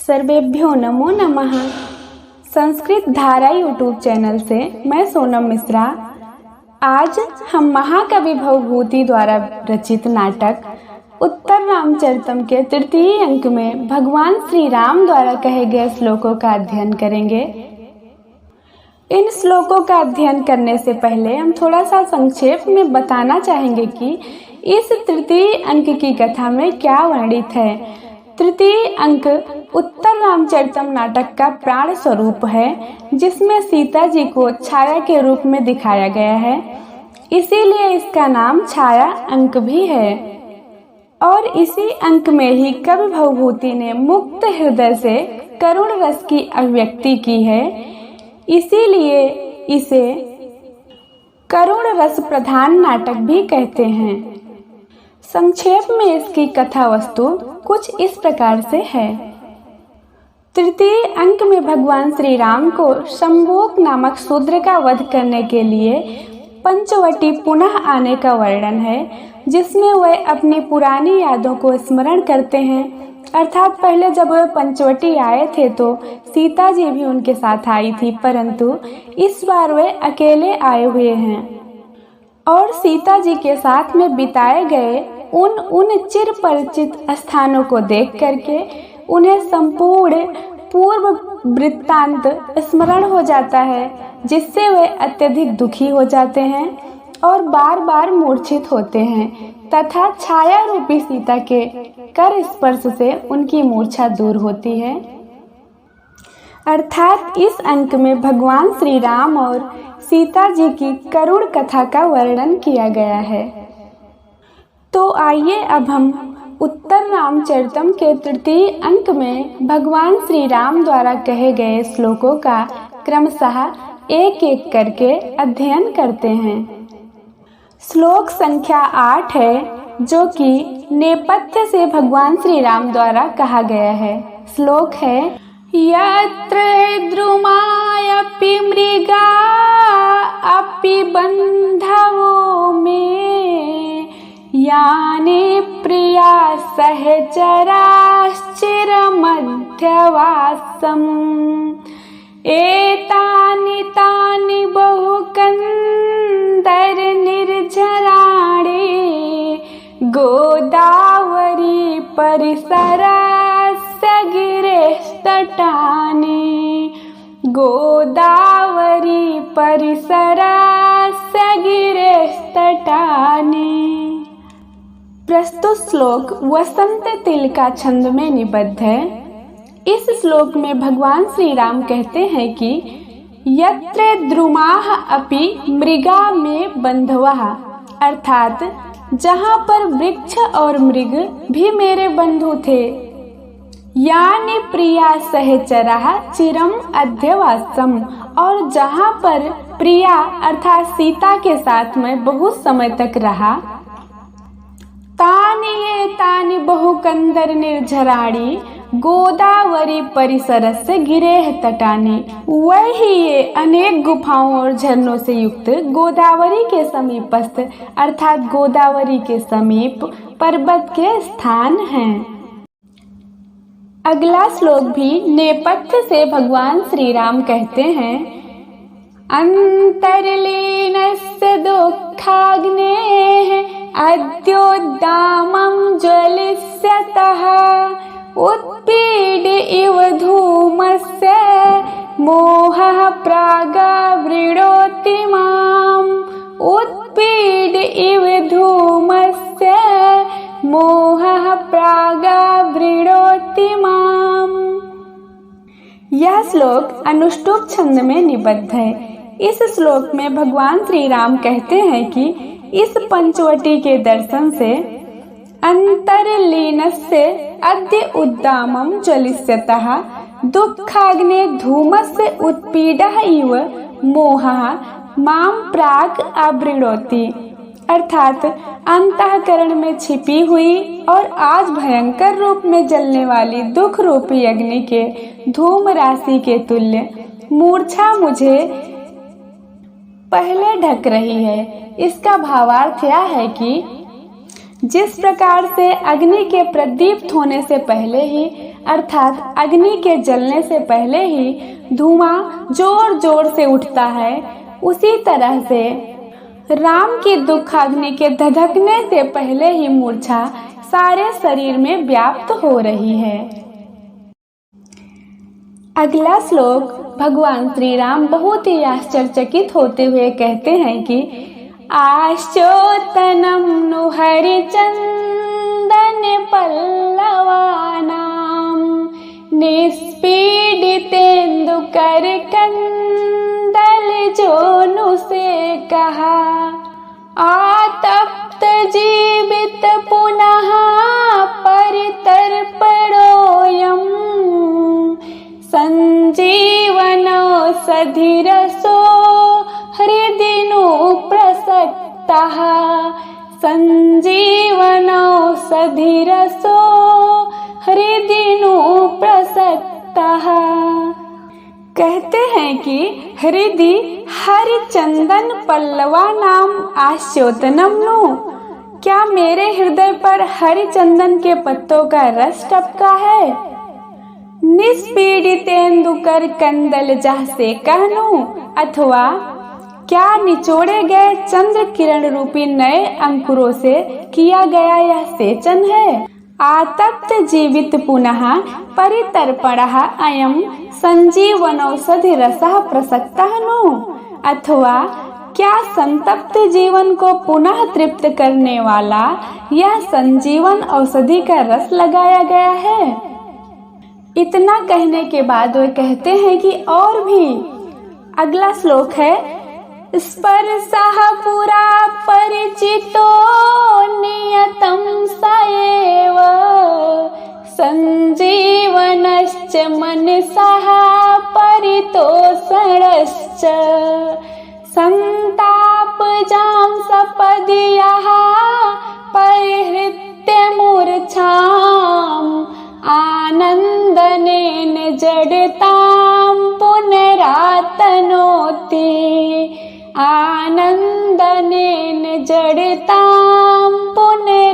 सर्वेभ्यो नमो नमः। संस्कृत धारा YouTube channel से मैं सोनम मिश्रा। आज हम महाकवि भवभूति द्वारा रचित नाटक उत्तर रामचरितम के तृतीय अंक में भगवान श्री राम द्वारा कहे गए श्लोकों का अध्ययन करेंगे। इन श्लोकों का अध्ययन करने से पहले हम थोड़ा सा संक्षेप में बताना चाहेंगे कि इस तृतीय अंक की कथा में क्या वर्णित है। तृतीय अंक उत्तर रामचरितम नाटक का प्राण स्वरूप है, जिसमें सीता जी को छाया के रूप में दिखाया गया है, इसीलिए इसका नाम छाया अंक भी है। और इसी अंक में ही कवि भवभूति ने मुक्त हृदय से करुण रस की अभिव्यक्ति की है, इसीलिए इसे करुण रस प्रधान नाटक भी कहते हैं। संक्षेप में इसकी कथा वस्तु कुछ इस प्रकार से है। तृतीय अंक में भगवान श्री राम को शंभोक नामक शूद्र का वध करने के लिए पंचवटी पुनः आने का वर्णन है, जिसमें वह अपनी पुरानी यादों को स्मरण करते हैं। अर्थात पहले जब वह पंचवटी आए थे तो सीता जी भी उनके साथ आई थी, परंतु इस बार वे अकेले आए हुए हैं और सीता जी के साथ में बिताए गए उन चिर परिचित स्थानों को देख करके उन्हें संपूर्ण पूर्व वृत्तांत स्मरण हो जाता है, जिससे वे अत्यधिक दुखी हो जाते हैं और बार बार मूर्छित होते हैं तथा छाया रूपी सीता के कर स्पर्श से उनकी मूर्छा दूर होती है। अर्थात इस अंक में भगवान श्री राम और सीता जी की करुण कथा का वर्णन किया गया है। तो आइए अब हम उत्तर रामचरितम के तृतीय अंक में भगवान श्री राम द्वारा कहे गए श्लोकों का क्रमशः एक एक करके अध्ययन करते हैं। श्लोक संख्या 8 है, जो कि नेपथ्य से भगवान श्री राम द्वारा कहा गया है। श्लोक है, यत्र द्रुमायपि मृगा अपि बन्धवो मे याने प्रिया सहचराश्चिरमध्यवासम् एतानि तानि बहुकन्दरनिर्झराणि गोदावरी परिसरस्य गिरेस्तटानि गोदावरी परिसरस्य गिरेस्तटानि। प्रस्तुत श्लोक वसंत तिल का छंद में निबद्ध है। इस श्लोक में भगवान श्री राम कहते हैं कि यत्र द्रुमाः अपि मृगा में बंधवः, अर्थात जहाँ पर वृक्ष और मृग भी मेरे बंधु थे। यानि प्रिया सहचरः चिरम अध्यवासम, और जहाँ पर प्रिया अर्थात सीता के साथ में बहुत समय तक रहा। तानि बहुकंदर निर्झराणी गोदावरी परिसरस्य गिरेह तटानी, वही ये अनेक गुफाओं और झरनों से युक्त गोदावरी के समीपस्थ अर्थात गोदावरी के समीप पर्वत के स्थान हैं। अगला श्लोक भी नेपथ्य से भगवान श्री राम कहते हैं, अंतर्लीनस्य दुःखाग्नेः अद्योद्दामं ज्वलिष्यतः उत्पीड इव धूमस्य मोहः प्रागावृणोति माम् उत्पीड इव धूमस्य मोहः प्रागावृणोति माम्। यह श्लोक अनुष्टुप छंद में निबद्ध है। इस श्लोक में भगवान श्री राम कहते हैं कि इस पंचवटी के दर्शन से अंतर्लीनस्य अद्य उद्दामं ज्वलिष्यतः दुःखाग्ने धूमस्य उत्पीडः इव मोहः मां प्राक् आवृणोति, अर्थात अंतःकरण में छिपी हुई और आज भयंकर रूप में जलने वाली दुख रूपी अग्नि के धूम राशि के तुल्य मूर्छा मुझे पहले ढक रही है। इसका भावार्थ यह है कि जिस प्रकार से अग्नि के प्रदीप्त होने से पहले ही अर्थात अग्नि के जलने से पहले ही धुआं जोर जोर से उठता है, उसी तरह से राम की दुखाग्नि के धधकने से पहले ही मूर्छा सारे शरीर में व्याप्त हो रही है। अगला श्लोक भगवान श्री राम बहुत ही आश्चर्यचकित होते हुए कहते हैं कि आश्चोतनम नु हरिचंदन पल्लवानाम निष्पीडितेन्दु कर कंदल जोनु से कहा आतप्त जीवित पुनः परितर्पणोऽयम् संजीवनो सधिरसो हृदि नु प्रसक्तः संजीवनो सधिरसो हृदि नु प्रसक्तः। कहते हैं कि हृदि हरिचंदन पल्लवा नाम आश्चोतनम नु, क्या मेरे हृदय पर हरिचंदन के पत्तों का रस टपका है? निष्पीडितेन्दु कर कंदल जह से कहनू, अथवा क्या निचोड़े गए चंद्र किरण रूपी नए अंकुरों से किया गया यह सेचन है? आतप्त जीवित पुनः परितर्पणः अयम संजीवनौषधि रसः प्रसक्तः नु, अथवा क्या संतप्त जीवन को पुनः तृप्त करने वाला यह संजीवन औषधि का रस लगाया गया है? इतना कहने के बाद वे कहते हैं कि और भी। अगला श्लोक है स्पर्शः पुरा परिचितो नियतं स एव संजीवनश्च मनसः परितोषणश्च संतापजां सपदि यः परिहृत्य मूर्छाम् आनंदनेन जडतां पुनरातनोति आनंदनेन जडतां पुनरातनोति।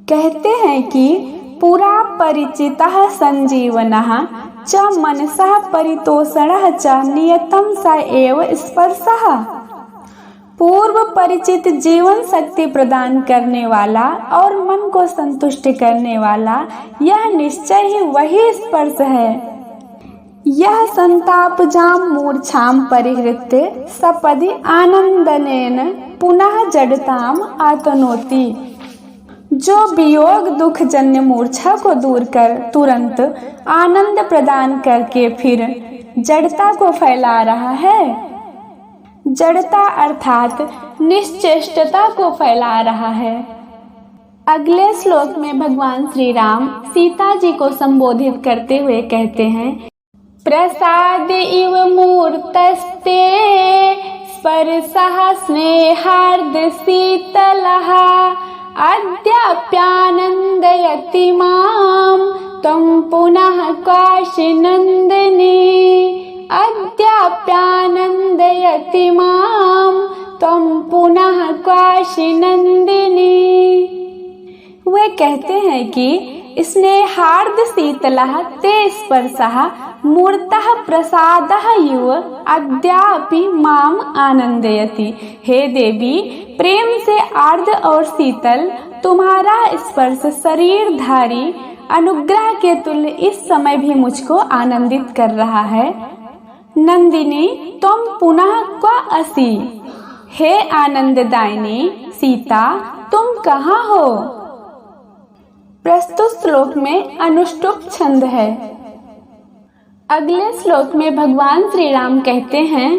कहते हैं कि पुरा परिचितः संजीवनः च मनसः परितोषणः च नियतं स एव स्पर्शः। पूर्व परिचित जीवन शक्ति प्रदान करने वाला और मन को संतुष्ट करने वाला यह निश्चय ही वही स्पर्श है। यह संतापजाम मूर्छाम परिहृत्य सपदि आनंदनेन पुनः जडताम आतनोति। जो वियोग दुख जन्य मूर्छा को दूर कर तुरंत आनंद प्रदान करके फिर जड़ता को फैला रहा है। जड़ता अर्थात निश्चेष्टता को फैला रहा है। अगले श्लोक में भगवान श्री राम सीता जी को संबोधित करते हुए कहते हैं प्रसाद इव मूर्तस्ते स्पर्शः स्नेहार्द शीतलः अद्याप्यानन्दयति मां त्वं पुनः काशीनन्दिनी अद्याप्यानन्दयति मां त्वं पुनः काशीनन्दिनी। वे कहते हैं कि स्नेहार्द शीतलः ते स्पर्शः मूर्तः प्रसादः इव अद्यापि माम आनंदयति। हे देवी, प्रेम से आर्द्र और शीतल तुम्हारा स्पर्श शरीरधारी अनुग्रह के तुल्य इस समय भी मुझको आनंदित कर रहा है। नंदिनी तुम पुनः क्व असि, हे आनंददायिनी सीता तुम कहाँ हो। प्रस्तुत श्लोक में अनुष्टुप छंद है। अगले श्लोक में भगवान श्री राम कहते हैं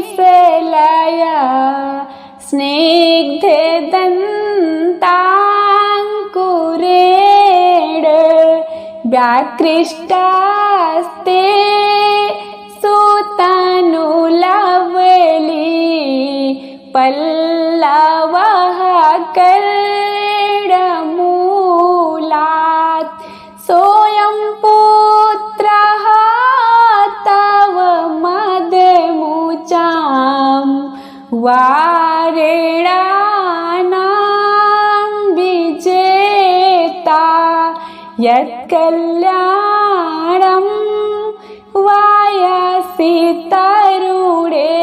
एनोद्गाच्छाद्विसकिसलया स्निग्धे दन्ताङ्कुरेण व्याकृष्टास्ते सुतानुलवली पल्लवः कर्णमूलात् सोऽयं पुत्रः तव मदमुचां वारेणानां विजेता यत्कल्याणं वायसि तरुणे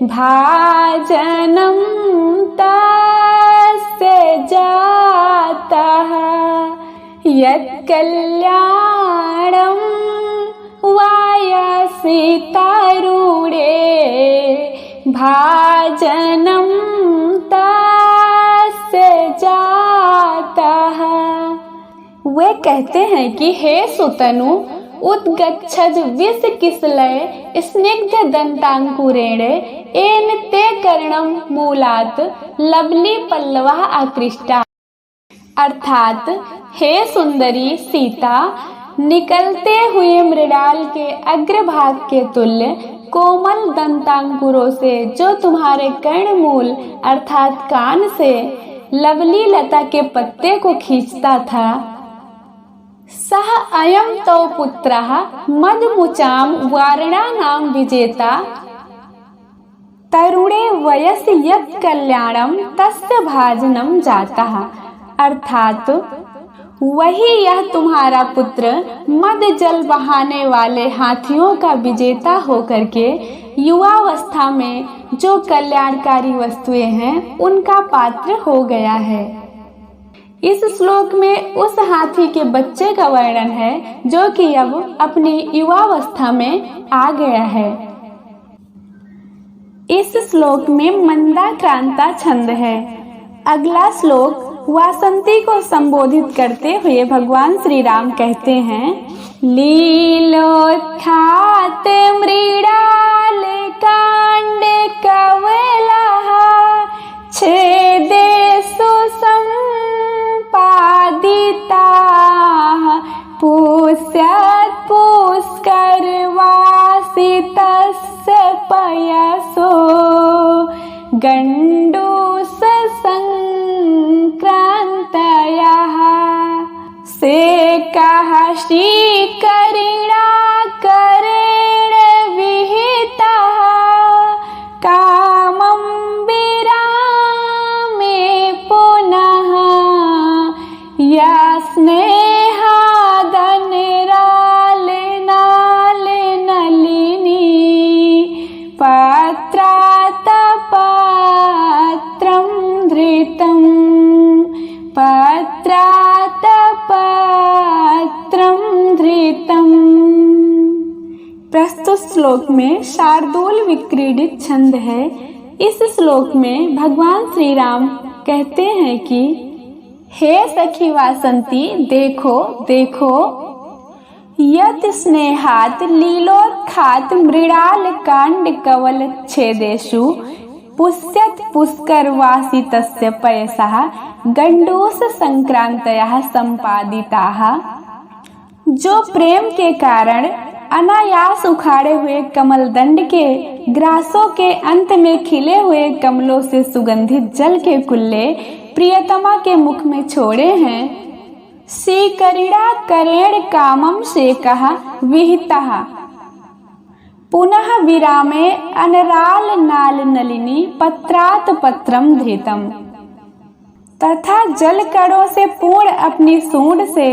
भाजनं तस्य जातः यत्कल्याणं वायसि तरुणे भाजनं तस्य जातः। वे कहते हैं कि हे सुतनु उद्गच्छज विषकिसलय स्निग्ध दंतांकुरेण येन ते कर्णं मूलात् लवली पल्लवा आकृष्टा। अर्थात हे सुंदरी सीता, निकलते हुए मृणाल के अग्रभाग के तुल्य कोमल दंतांकुरों से जो तुम्हारे कर्णमूल अर्थात कान से लवली लता के पत्ते को खींचता था, सह अयं तौ पुत्रः मदमुचां वारणानां विजेता तरुणे वयसि यत् कल्याणं तस्य भाजनं जातः। अर्थात वही यह तुम्हारा पुत्र मद जल बहाने वाले हाथियों का विजेता होकर के युवावस्था में जो कल्याणकारी वस्तुएं हैं उनका पात्र हो गया है। इस श्लोक में उस हाथी के बच्चे का वर्णन है जो कि अब अपनी युवावस्था में आ गया है। इस श्लोक में मंदाक्रांता छंद है। अगला श्लोक वासंती को संबोधित करते हुए भगवान श्री राम कहते हैं, लीलोत्थात मृणाल कांड कवलः छेदेषु सम्पादिताः पुष्यत् पुष्करवासितस्य पयसो गण्डूष संक्रांतयः सेकः श्रीकरिणाकरेण विहितः कामं विरामे पुनः यस्नेहादनिरालनालनलिनी पत्रात् पत्रं धृतं पत्रात् पत्रं धृतं। प्रस्तुत श्लोक में शार्दूल विक्रीडित छंद है। इस श्लोक में भगवान श्री राम कहते हैं कि हे सखी वासंती, देखो देखो, यत् स्नेहात् लीलोत्खात मृणाल कांड कवल छेदेषु पुष्यत् पुष्करवासितस्य पयसः गण्डूष संक्रांतयः संपादिताः। जो प्रेम के कारण अनायास उखाड़े हुए कमल दंड के ग्रासों के अंत में खिले हुए कमलों से सुगंधित जल के कुल्ले प्रियतमा के मुख में छोड़े हैं, श्रीकरिणा करेण कामम शेकः विहितः पुनः विरामे अनराल नाल नलिनी पत्रात् पत्रम धृतम। तथा जल कणों से पूर्ण अपनी सूंड से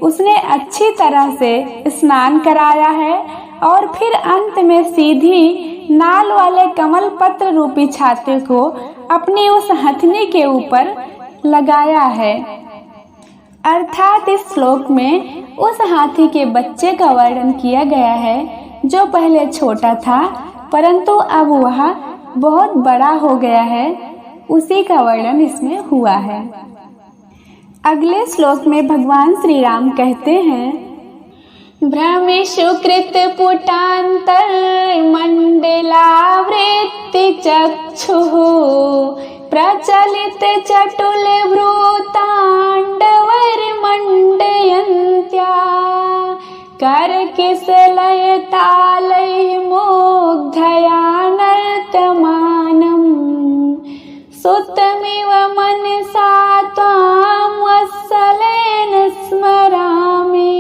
उसने अच्छी तरह से स्नान कराया है और फिर अंत में सीधी नाल वाले कमल पत्र रूपी छाते को अपनी उस हथनी के ऊपर लगाया है। अर्थात इस श्लोक में उस हाथी के बच्चे का वर्णन किया गया है जो पहले छोटा था परंतु अब वह बहुत बड़ा हो गया है, उसी का वर्णन इसमें हुआ है। अगले श्लोक में भगवान श्री राम कहते हैं, भ्रमेषु कृत पुटान्तर मंडलावृत्ति चक्षुः प्रचलित चटुल भ्रूतांडवर मंडयन्त्या करकिसलय तालैः मुग्धया नर्तमानम् सुतमिव मनसा त्वां वत्सलेन स्मरामि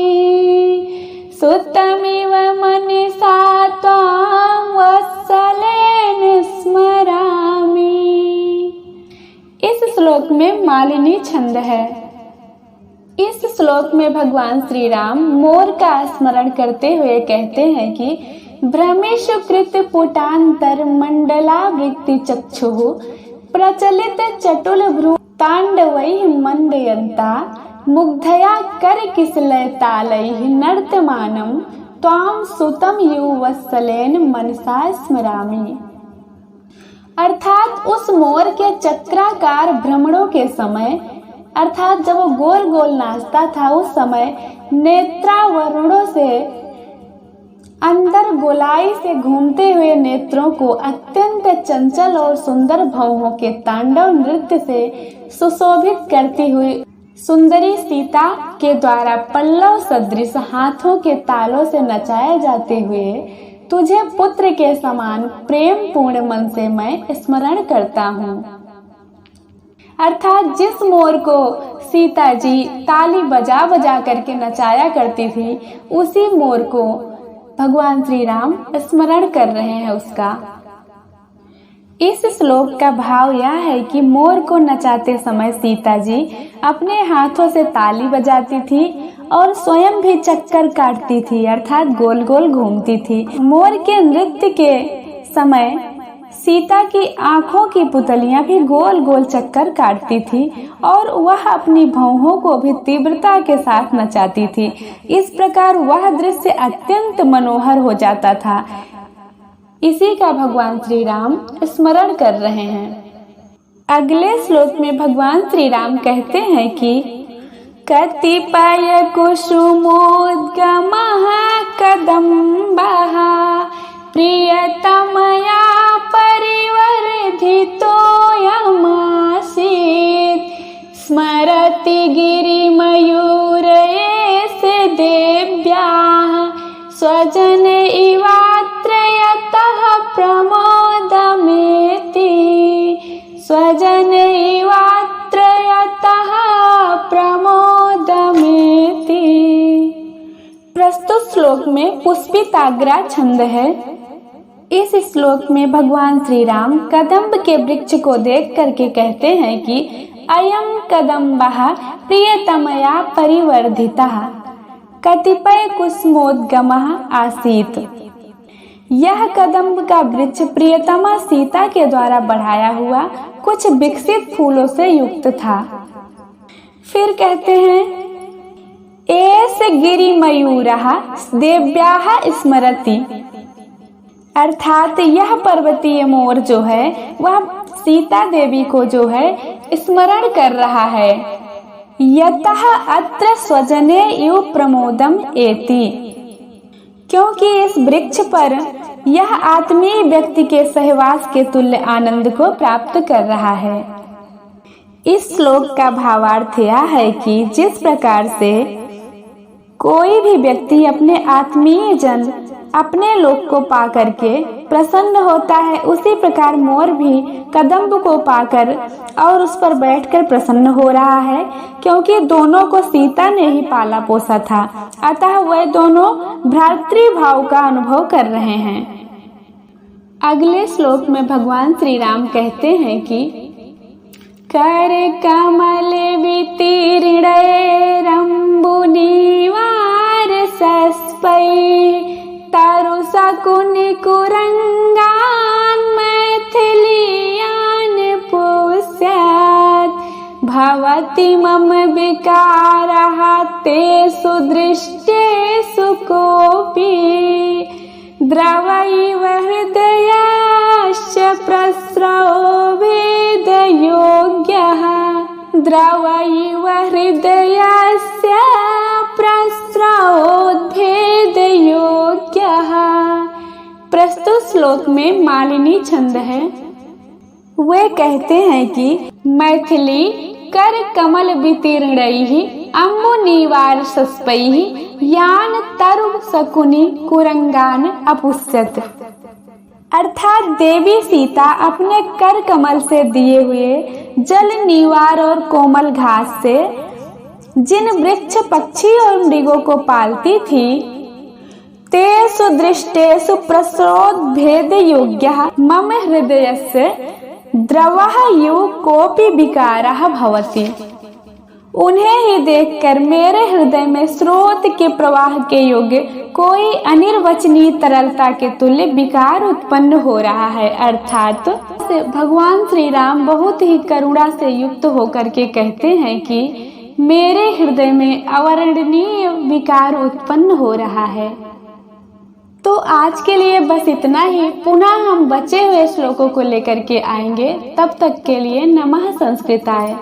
सुतमिव मनसा त्वां वत्सलेन स्मरामि। इस श्लोक में मालिनी छंद है। इस श्लोक में भगवान श्री राम मोर का स्मरण करते हुए कहते हैं कि भ्रमेषु कृत पुटांतर मंडलावृत्ति चक्षुः प्रचलित चटुल भ्रू तांडवैः मंडयन्ता मुग्धया कर किसलय तालैः नर्तमानं त्वां सुतं युवत्सलेन मनसा स्मरामि। अर्थात उस मोर के चक्राकार भ्रमणों के समय, अर्थात जब वो गोल गोल नाचता था उस समय नेत्रावरणों से अंदर गोलाई से घूमते हुए नेत्रों को अत्यंत चंचल और सुंदर भौहों के तांडव नृत्य से सुशोभित करती हुई सुंदरी सीता के द्वारा पल्लव सदृश हाथों के तालों से नचाए जाते हुए तुझे पुत्र के समान प्रेम पूर्ण मन से मैं स्मरण करता हूँ। अर्थात जिस मोर को सीता जी ताली बजा बजा करके नचाया करती थी, उसी मोर को भगवान श्री राम स्मरण कर रहे हैं उसका। इस श्लोक का भाव यह है कि मोर को नचाते समय सीता जी अपने हाथों से ताली बजाती थी और स्वयं भी चक्कर काटती थी, अर्थात गोल गोल घूमती थी। मोर के नृत्य के समय सीता की आंखों की पुतलियां भी गोल गोल चक्कर काटती थी और वह अपनी भौहों को भी तीव्रता के साथ नचाती थी। इस प्रकार वह दृश्य अत्यंत मनोहर हो जाता था। इसी का भगवान श्री राम स्मरण कर रहे हैं। अगले श्लोक में भगवान श्री राम कहते हैं कि कतिपय कुसुमोद्गमः कदम्बः प्रियतमया परिवर्धितोऽयमासीत् स्मरति गिरिमयूरैः देव्याः स्वजन इवात्रयतः प्रमोदमेति स्वजन इवात्रयतः प्रमोदमेति। प्रस्तुत श्लोक में पुष्पिताग्रा छंद है। इस श्लोक में भगवान श्री राम कदम्ब के वृक्ष को देख करके कहते हैं कि अयम कदम्बः प्रियतमया परिवर्धितः कतिपय कुसुमोद्गमः आसीत्। यह कदम्ब का वृक्ष प्रियतमा सीता के द्वारा बढ़ाया हुआ कुछ विकसित फूलों से युक्त था। फिर कहते हैं एष गिरिमयूरः देव्याः स्मरति, अर्थात यह पर्वतीय मोर जो है वह सीता देवी को जो है स्मरण कर रहा है। यतः अत्र स्वजने इव प्रमोदम एति, क्योंकि इस वृक्ष पर यह आत्मीय व्यक्ति के सहवास के तुल्य आनंद को प्राप्त कर रहा है। इस श्लोक का भावार्थ यह है कि जिस प्रकार से कोई भी व्यक्ति अपने आत्मीय जन अपने लोक को पा करके प्रसन्न होता है, उसी प्रकार मोर भी कदम्ब को पाकर और उस पर बैठकर प्रसन्न हो रहा है, क्योंकि दोनों को सीता ने ही पाला पोसा था। अतः वह दोनों भ्रातृभाव का अनुभव कर रहे हैं। अगले श्लोक में भगवान श्री राम कहते हैं कि कर कमल वितीर्णैरम्बुनिवार सस्पै तरु शकुनि कुरंगान मैथिलीयान पुष्यात् भवति मम विकारः तेषु दृष्टेषु कोऽपि द्रवैव हृदयस्य प्रस्रवभेदयोग्यः द्रवैव हृदयस्य प्रस्रवोद्भेदयोग्यः। प्रस्तुत श्लोक में मालिनी छंद है। वे कहते हैं कि मैथिली कर कमल वितीर्णैः अम्बुनिवार सस्पैः यान तरु शकुनि कुरंगान अपुष्यत, अर्थात देवी सीता अपने कर कमल से दिए हुए जल निवार और कोमल घास से जिन वृक्ष पक्षी और मृगों को पालती थी, तेषु दृष्टेषु प्रस्रोद्भेद योग्यः मम हृदयस्य द्रवः यु कोऽपि विकारः भवति। उन्हें ही देखकर मेरे हृदय में स्रोत के प्रवाह के योग्य कोई अनिर्वचनीय तरलता के तुल्य विकार उत्पन्न हो रहा है। अर्थात भगवान श्री राम बहुत ही करुणा से युक्त होकर के कहते हैं कि मेरे हृदय में अवर्णनीय विकार उत्पन्न हो रहा है। तो आज के लिए बस इतना ही। पुनः हम बचे हुए श्लोकों को लेकर के आएंगे। तब तक के लिए नमः संस्कृताय।